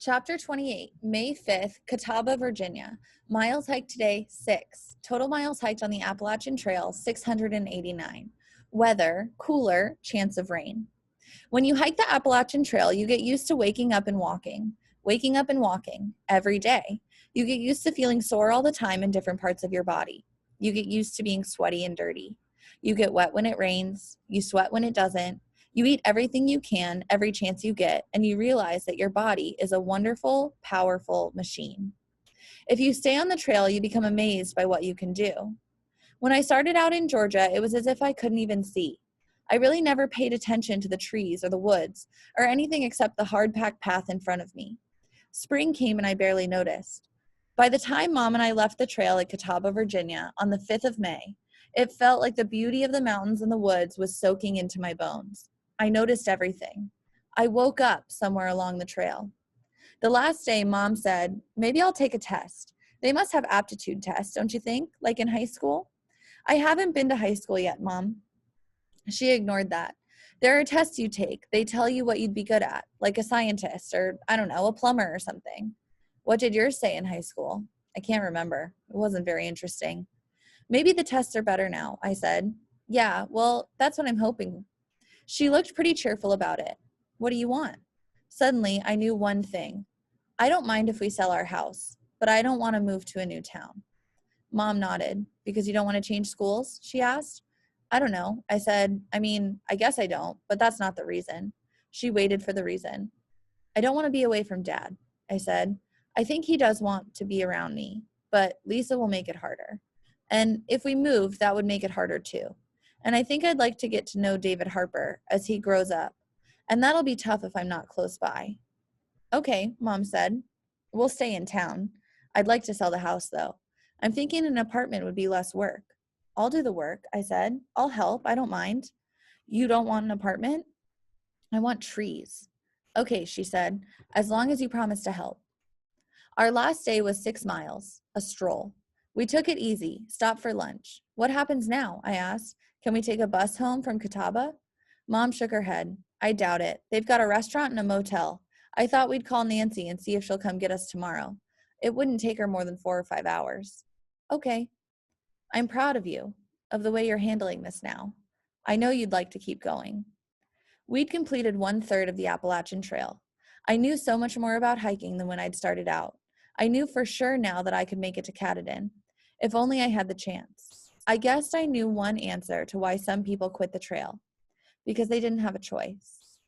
Chapter 28, May 5th, Catawba, Virginia. Miles hiked today, 6. Total miles hiked on the Appalachian Trail, 689. Weather, cooler, chance of rain. When you hike the Appalachian Trail, you get used to waking up and walking every day. You get used to feeling sore all the time in different parts of your body. You get used to being sweaty and dirty. You get wet when it rains. You sweat when it doesn't. You eat everything you can, every chance you get, and you realize that your body is a wonderful, powerful machine. If you stay on the trail, you become amazed by what you can do. When I started out in Georgia, it was as if I couldn't even see. I really never paid attention to the trees or the woods or anything except the hard-packed path in front of me. Spring came and I barely noticed. By the time Mom and I left the trail at Catawba, Virginia on the 5th of May, it felt like the beauty of the mountains and the woods was soaking into my bones. I noticed everything. I woke up somewhere along the trail. The last day, Mom said, maybe I'll take a test. They must have aptitude tests, don't you think, like in high school? I haven't been to high school yet, Mom. She ignored that. There are tests you take. They tell you what you'd be good at, like a scientist or, I don't know, a plumber or something. What did yours say in high school? I can't remember. It wasn't very interesting. Maybe the tests are better now, I said. Yeah, well, that's what I'm hoping. She looked pretty cheerful about it. What do you want? Suddenly, I knew one thing. I don't mind if we sell our house, but I don't want to move to a new town. Mom nodded. Because you don't want to change schools? She asked. I don't know. I said, I guess I don't, but that's not the reason. She waited for the reason. I don't want to be away from Dad, I said. I think he does want to be around me, but Lisa will make it harder. And if we move, that would make it harder too. And I think I'd like to get to know David Harper as he grows up. And that'll be tough if I'm not close by. Okay, Mom said. We'll stay in town. I'd like to sell the house, though. I'm thinking an apartment would be less work. I'll do the work, I said. I'll help. I don't mind. You don't want an apartment? I want trees. Okay, she said, as long as you promise to help. Our last day was 6 miles, a stroll. We took it easy, stopped for lunch. What happens now? I asked. Can we take a bus home from Catawba? Mom shook her head. I doubt it. They've got a restaurant and a motel. I thought we'd call Nancy and see if she'll come get us tomorrow. It wouldn't take her more than 4 or 5 hours. Okay. I'm proud of you, of the way you're handling this now. I know you'd like to keep going. We'd completed 1/3 of the Appalachian Trail. I knew so much more about hiking than when I'd started out. I knew for sure now that I could make it to Katahdin, if only I had the chance. I guessed I knew one answer to why some people quit the trail, because they didn't have a choice.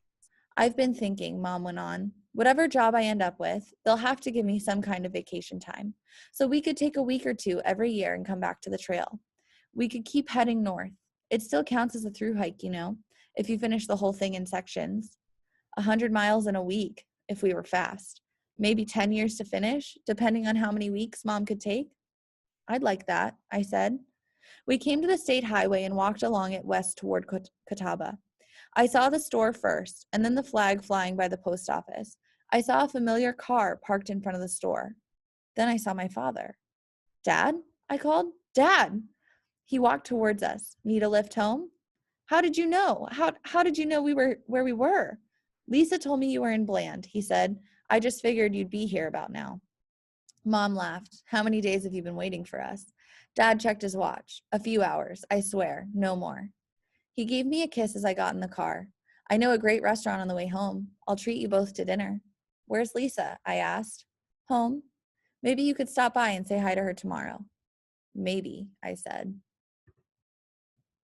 I've been thinking, Mom went on, whatever job I end up with, they'll have to give me some kind of vacation time. So we could take a week or 2 every year and come back to the trail. We could keep heading north. It still counts as a through hike, if you finish the whole thing in sections. 100 miles in a week, if we were fast. Maybe 10 years to finish, depending on how many weeks Mom could take. I'd like that, I said. We came to the state highway and walked along it west toward Catawba. I saw the store first, and then the flag flying by the post office. I saw a familiar car parked in front of the store. Then I saw my father. Dad? I called. Dad! He walked towards us. Need a lift home? How did you know? How did you know we were where we were? Lisa told me you were in Bland, he said. I just figured you'd be here about now. Mom laughed. How many days have you been waiting for us? Dad checked his watch. A few hours, I swear, no more. He gave me a kiss as I got in the car. I know a great restaurant on the way home. I'll treat you both to dinner. Where's Lisa? I asked. Home. Maybe you could stop by and say hi to her tomorrow. Maybe, I said.